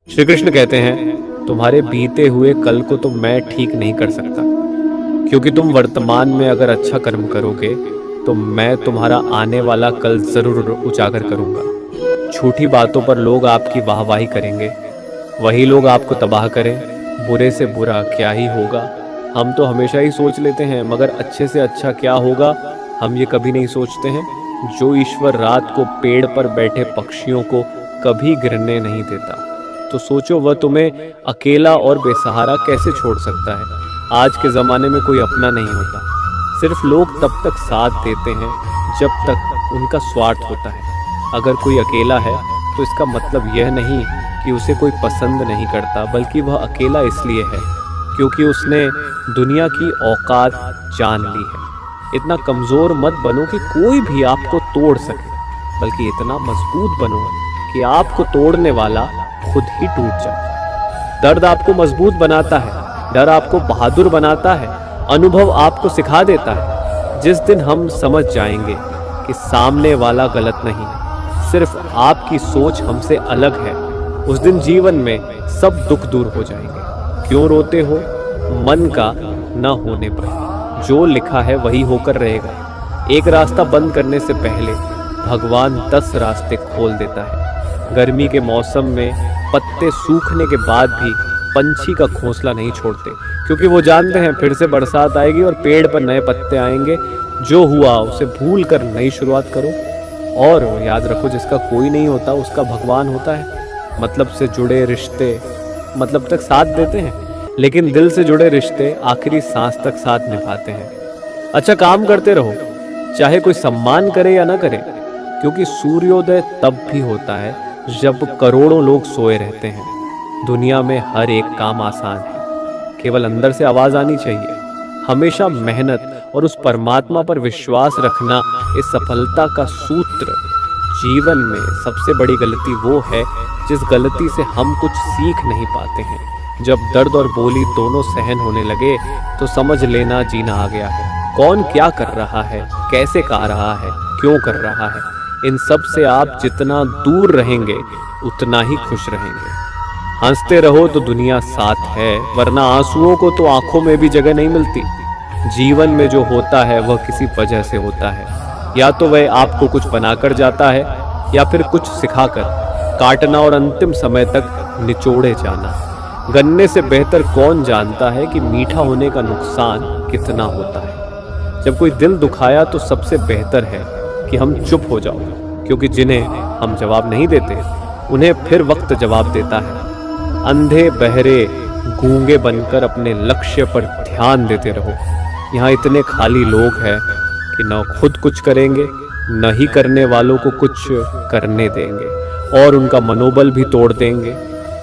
श्री कृष्ण कहते हैं, तुम्हारे बीते हुए कल को तो मैं ठीक नहीं कर सकता, क्योंकि तुम वर्तमान में अगर अच्छा कर्म करोगे तो मैं तुम्हारा आने वाला कल जरूर उजागर करूंगा। झूठी बातों पर लोग आपकी वाहवाही करेंगे, वही लोग आपको तबाह करें। बुरे से बुरा क्या ही होगा, हम तो हमेशा ही सोच लेते हैं, मगर अच्छे से अच्छा क्या होगा हम ये कभी नहीं सोचते हैं। जो ईश्वर रात को पेड़ पर बैठे पक्षियों को कभी गिरने नहीं देता, तो सोचो वह तुम्हें अकेला और बेसहारा कैसे छोड़ सकता है। आज के ज़माने में कोई अपना नहीं होता, सिर्फ लोग तब तक साथ देते हैं जब तक उनका स्वार्थ होता है। अगर कोई अकेला है तो इसका मतलब यह नहीं कि उसे कोई पसंद नहीं करता, बल्कि वह अकेला इसलिए है क्योंकि उसने दुनिया की औकात जान ली है। इतना कमज़ोर मत बनो कि कोई भी आपको तोड़ सके, बल्कि इतना मजबूत बनो कि आपको तोड़ने वाला खुद ही टूट जाए। दर्द आपको मजबूत बनाता है, डर आपको बहादुर बनाता है, अनुभव आपको सिखा देता है। जिस दिन हम समझ जाएंगे कि सामने वाला गलत नहीं, सिर्फ आपकी सोच हमसे अलग है, उस दिन जीवन में सब दुख दूर हो जाएंगे। क्यों रोते हो? मन का न होने पर जो लिखा है वही होकर रहेगा। एक रास्ता बंद करने से पहले भगवान 10 रास्ते खोल देता है। गर्मी के मौसम में पत्ते सूखने के बाद भी पंछी का घोंसला नहीं छोड़ते, क्योंकि वो जानते हैं फिर से बरसात आएगी और पेड़ पर नए पत्ते आएंगे। जो हुआ उसे भूल कर नई शुरुआत करो, और याद रखो जिसका कोई नहीं होता उसका भगवान होता है। मतलब से जुड़े रिश्ते मतलब तक साथ देते हैं, लेकिन दिल से जुड़े रिश्ते आखिरी सांस तक साथ निभाते हैं। अच्छा काम करते रहो, चाहे कोई सम्मान करे या ना करे, क्योंकि सूर्योदय तब भी होता है जब करोड़ों लोग सोए रहते हैं। दुनिया में हर एक काम आसान है, केवल अंदर से आवाज आनी चाहिए। हमेशा मेहनत और उस परमात्मा पर विश्वास रखना इस सफलता का सूत्र। जीवन में सबसे बड़ी गलती वो है जिस गलती से हम कुछ सीख नहीं पाते हैं। जब दर्द और बोली दोनों सहन होने लगे तो समझ लेना जीना आ गया है। कौन क्या कर रहा है, कैसे कह रहा है, क्यों कर रहा है, इन सब से आप जितना दूर रहेंगे उतना ही खुश रहेंगे। हंसते रहो तो दुनिया साथ है, वरना आंसुओं को तो आंखों में भी जगह नहीं मिलती। जीवन में जो होता है वह किसी वजह से होता है, या तो वह आपको कुछ बनाकर जाता है या फिर कुछ सिखाकर काटना और अंतिम समय तक निचोड़े जाना। गन्ने से बेहतर कौन जानता है कि मीठा होने का नुकसान कितना होता है। जब कोई दिल दुखाया तो सबसे बेहतर है कि हम चुप हो जाओ, क्योंकि जिन्हें हम जवाब नहीं देते उन्हें फिर वक्त जवाब देता है। अंधे बहरे गूंगे बनकर अपने लक्ष्य पर ध्यान देते रहो। यहाँ इतने खाली लोग हैं कि न खुद कुछ करेंगे, न ही करने वालों को कुछ करने देंगे, और उनका मनोबल भी तोड़ देंगे।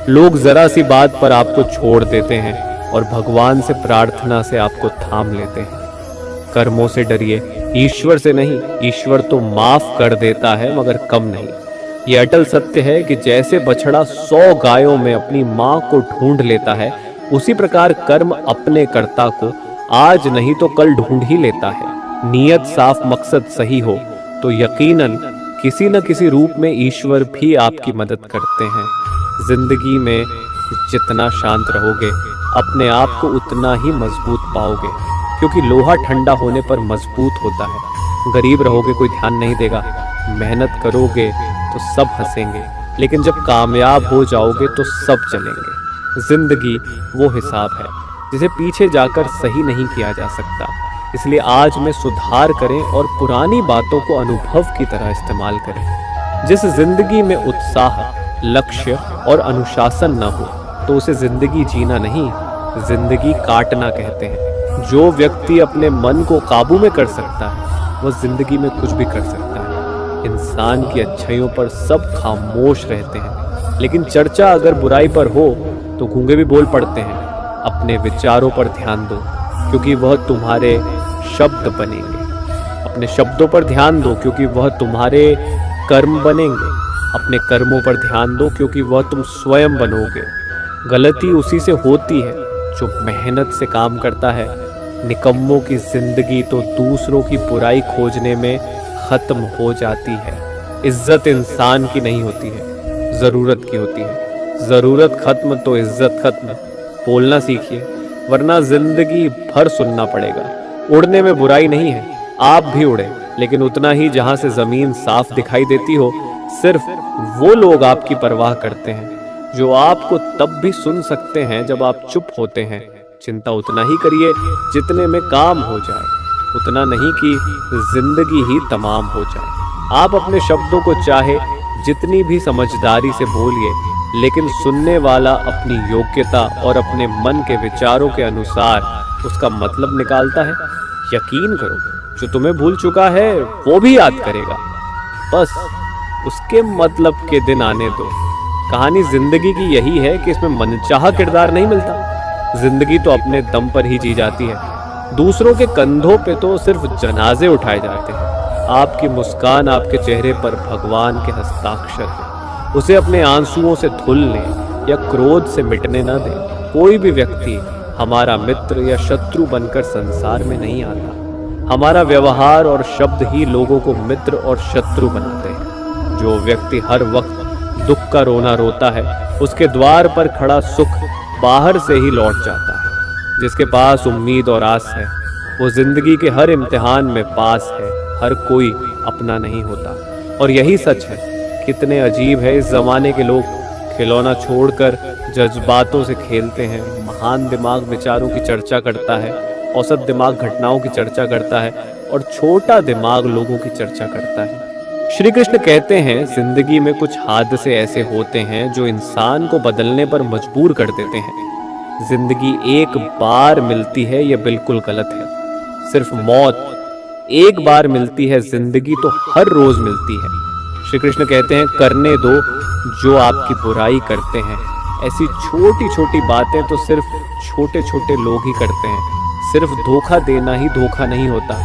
लोग जरा सी बात पर आपको छोड़ देते हैं और भगवान से प्रार्थना से आपको थाम लेते हैं। कर्मों से डरिए, ईश्वर से नहीं। ईश्वर तो माफ कर देता है मगर कम नहीं। ये अटल सत्य है कि जैसे बछड़ा 100 गायों में अपनी माँ को ढूंढ लेता है, उसी प्रकार कर्म अपने कर्ता को आज नहीं तो कल ढूंढ ही लेता है। नियत साफ, मकसद सही हो तो यकीनन किसी न किसी रूप में ईश्वर भी आपकी मदद करते हैं। जिंदगी में जितना शांत रहोगे अपने आप को उतना ही मजबूत पाओगे, क्योंकि लोहा ठंडा होने पर मजबूत होता है। गरीब रहोगे कोई ध्यान नहीं देगा, मेहनत करोगे तो सब हंसेंगे, लेकिन जब कामयाब हो जाओगे तो सब चलेंगे। जिंदगी वो हिसाब है जिसे पीछे जाकर सही नहीं किया जा सकता। इसलिए आज में सुधार करें और पुरानी बातों को अनुभव की तरह इस्तेमाल करें। जिस जिंदगी में उत्साह, लक्ष्य और अनुशासन न हो तो उसे जिंदगी जीना नहीं, जिंदगी काटना कहते हैं। जो व्यक्ति अपने मन को काबू में कर सकता है वह जिंदगी में कुछ भी कर सकता है। इंसान की अच्छाइयों पर सब खामोश रहते हैं, लेकिन चर्चा अगर बुराई पर हो तो गूंगे भी बोल पड़ते हैं। अपने विचारों पर ध्यान दो, क्योंकि वह तुम्हारे शब्द बनेंगे। अपने शब्दों पर ध्यान दो, क्योंकि वह तुम्हारे कर्म बनेंगे। अपने कर्मों पर ध्यान दो, क्योंकि वह तुम स्वयं बनोगे। गलती उसी से होती है जो मेहनत से काम करता है। निकम्मों की जिंदगी तो दूसरों की बुराई खोजने में खत्म हो जाती है। इज्जत इंसान की नहीं होती है, ज़रूरत की होती है। जरूरत खत्म तो इज्जत खत्म, बोलना सीखिए, वरना जिंदगी भर सुनना पड़ेगा। उड़ने में बुराई नहीं है, आप भी उड़े, लेकिन उतना ही जहां से जमीन साफ दिखाई देती हो। सिर्फ वो लोग आपकी परवाह करते हैं जो आपको तब भी सुन सकते हैं जब आप चुप होते हैं। चिंता उतना ही करिए जितने में काम हो जाए, उतना नहीं कि जिंदगी ही तमाम हो जाए। आप अपने शब्दों को चाहे जितनी भी समझदारी से बोलिए, लेकिन सुनने वाला अपनी योग्यता और अपने मन के विचारों के अनुसार उसका मतलब निकालता है। यकीन करो, जो तुम्हें भूल चुका है वो भी याद करेगा, बस उसके मतलब के दिन आने दो। कहानी जिंदगी की यही है कि इसमें मनचाहा किरदार नहीं मिलता। जिंदगी तो अपने दम पर ही जी जाती है, दूसरों के कंधों पे तो सिर्फ जनाजे उठाए जाते हैं। आपकी मुस्कान आपके चेहरे पर भगवान के हस्ताक्षर है, उसे अपने आंसुओं से धुल लें या क्रोध से मिटने ना दें। कोई भी व्यक्ति हमारा मित्र या शत्रु बनकर संसार में नहीं आता। हमारा व्यवहार और शब्द ही लोगों को मित्र और शत्रु बनाते हैं। जो व्यक्ति हर वक्त दुख का रोना रोता है, उसके द्वार पर खड़ा सुख बाहर से ही लौट जाता है। जिसके पास उम्मीद और आस है, वो जिंदगी के हर इम्तिहान में पास है। हर कोई अपना नहीं होता, और यही सच है। कितने अजीब है इस जमाने के लोग, खिलौना छोड़कर जज्बातों से खेलते हैं। महान दिमाग विचारों की चर्चा करता है, औसत दिमाग घटनाओं की चर्चा करता है, और छोटा दिमाग लोगों की चर्चा करता है। श्री कृष्ण कहते हैं, जिंदगी में कुछ हादसे ऐसे होते हैं जो इंसान को बदलने पर मजबूर कर देते हैं। जिंदगी एक बार मिलती है, यह बिल्कुल गलत है। सिर्फ मौत एक बार मिलती है, जिंदगी तो हर रोज मिलती है। श्री कृष्ण कहते हैं, करने दो जो आपकी बुराई करते हैं। ऐसी छोटी छोटी बातें तो सिर्फ छोटे छोटे लोग ही करते हैं। सिर्फ धोखा देना ही धोखा नहीं होता,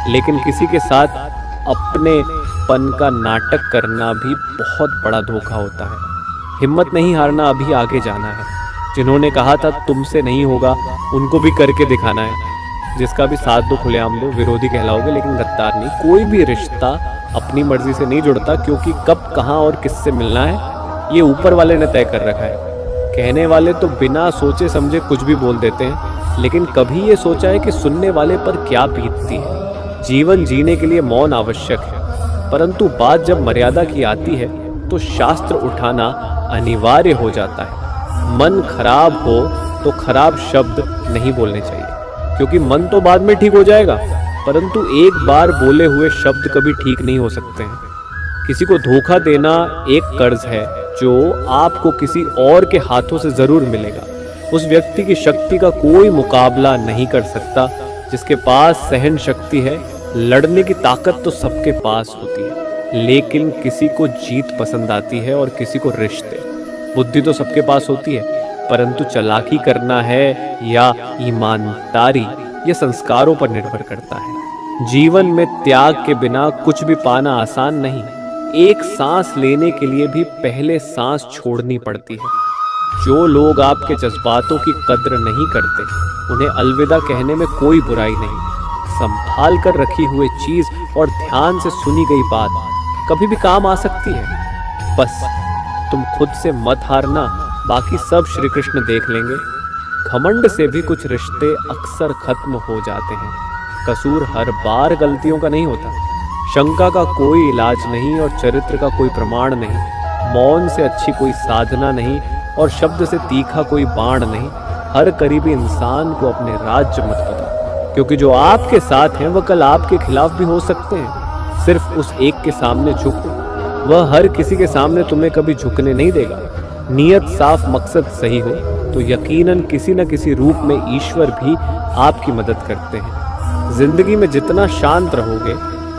लेकिन किसी के साथ अपने पन का नाटक करना भी बहुत बड़ा धोखा होता है। हिम्मत नहीं हारना, अभी आगे जाना है। जिन्होंने कहा था तुमसे नहीं होगा, उनको भी करके दिखाना है। जिसका भी साथ दो खुलेआम दो, विरोधी कहलाओगे लेकिन गद्दार नहीं। कोई भी रिश्ता अपनी मर्जी से नहीं जुड़ता, क्योंकि कब कहाँ और किससे मिलना है ये ऊपर वाले ने तय कर रखा है। कहने वाले तो बिना सोचे समझे कुछ भी बोल देते हैं, लेकिन कभी ये सोचा है कि सुनने वाले पर क्या बीतती है। जीवन जीने के लिए मौन आवश्यक है, परंतु बात जब मर्यादा की आती है तो शास्त्र उठाना अनिवार्य हो जाता है। मन खराब हो तो खराब शब्द नहीं बोलने चाहिए, क्योंकि मन तो बाद में ठीक हो जाएगा, परंतु एक बार बोले हुए शब्द कभी ठीक नहीं हो सकते हैं। किसी को धोखा देना एक कर्ज है जो आपको किसी और के हाथों से जरूर मिलेगा। उस व्यक्ति की शक्ति का कोई मुकाबला नहीं कर सकता। जिसके पास सहन शक्ति है, लड़ने की ताकत तो सबके पास होती है, लेकिन किसी को जीत पसंद आती है और किसी को रिश्ते। बुद्धि तो सबके पास होती है, परंतु चालाकी करना है या ईमानदारी, ये संस्कारों पर निर्भर करता है। जीवन में त्याग के बिना कुछ भी पाना आसान नहीं। एक सांस लेने के लिए भी पहले सांस छोड़नी पड़ती है। जो लोग आपके जज्बातों की कद्र नहीं करते, उन्हें अलविदा कहने में कोई बुराई नहीं। संभाल कर रखी हुई चीज और ध्यान से सुनी गई बात कभी भी काम आ सकती है। बस तुम खुद से मत हारना, बाकी सब श्री कृष्ण देख लेंगे। घमंड से भी कुछ रिश्ते अक्सर खत्म हो जाते हैं। कसूर हर बार गलतियों का नहीं होता। शंका का कोई इलाज नहीं और चरित्र का कोई प्रमाण नहीं। मौन से अच्छी कोई साधना नहीं और शब्द से तीखा कोई बाण नहीं। हर करीबी इंसान को अपने राज्य मत बताओ, क्योंकि जो आपके साथ हैं वह कल आपके खिलाफ भी हो सकते हैं। सिर्फ उस एक के सामने झुको, वह हर किसी के सामने तुम्हें कभी झुकने नहीं देगा। नियत साफ, मकसद सही हो तो यकीनन किसी न किसी रूप में ईश्वर भी आपकी मदद करते हैं। जिंदगी में जितना शांत रहोगे,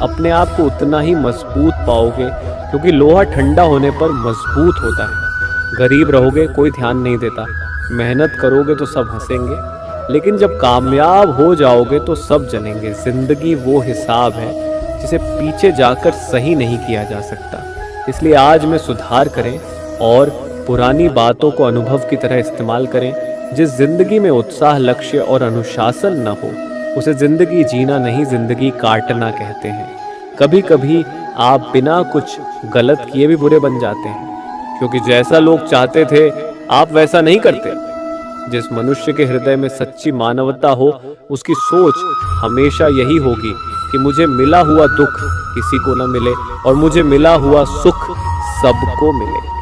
अपने आप को उतना ही मजबूत पाओगे, क्योंकि लोहा ठंडा होने पर मजबूत होता है। गरीब रहोगे, कोई ध्यान नहीं देता। मेहनत करोगे तो सब हंसेंगे, लेकिन जब कामयाब हो जाओगे तो सब जनेंगे। जिंदगी वो हिसाब है जिसे पीछे जाकर सही नहीं किया जा सकता। इसलिए आज में सुधार करें और पुरानी बातों को अनुभव की तरह इस्तेमाल करें। जिस जिंदगी में उत्साह, लक्ष्य और अनुशासन न हो, उसे जिंदगी जीना नहीं, जिंदगी काटना कहते हैं। कभी कभी आप बिना कुछ गलत किए भी बुरे बन जाते हैं, क्योंकि जैसा लोग चाहते थे आप वैसा नहीं करते। जिस मनुष्य के हृदय में सच्ची मानवता हो उसकी सोच हमेशा यही होगी कि मुझे मिला हुआ दुख किसी को न मिले और मुझे मिला हुआ सुख सबको मिले।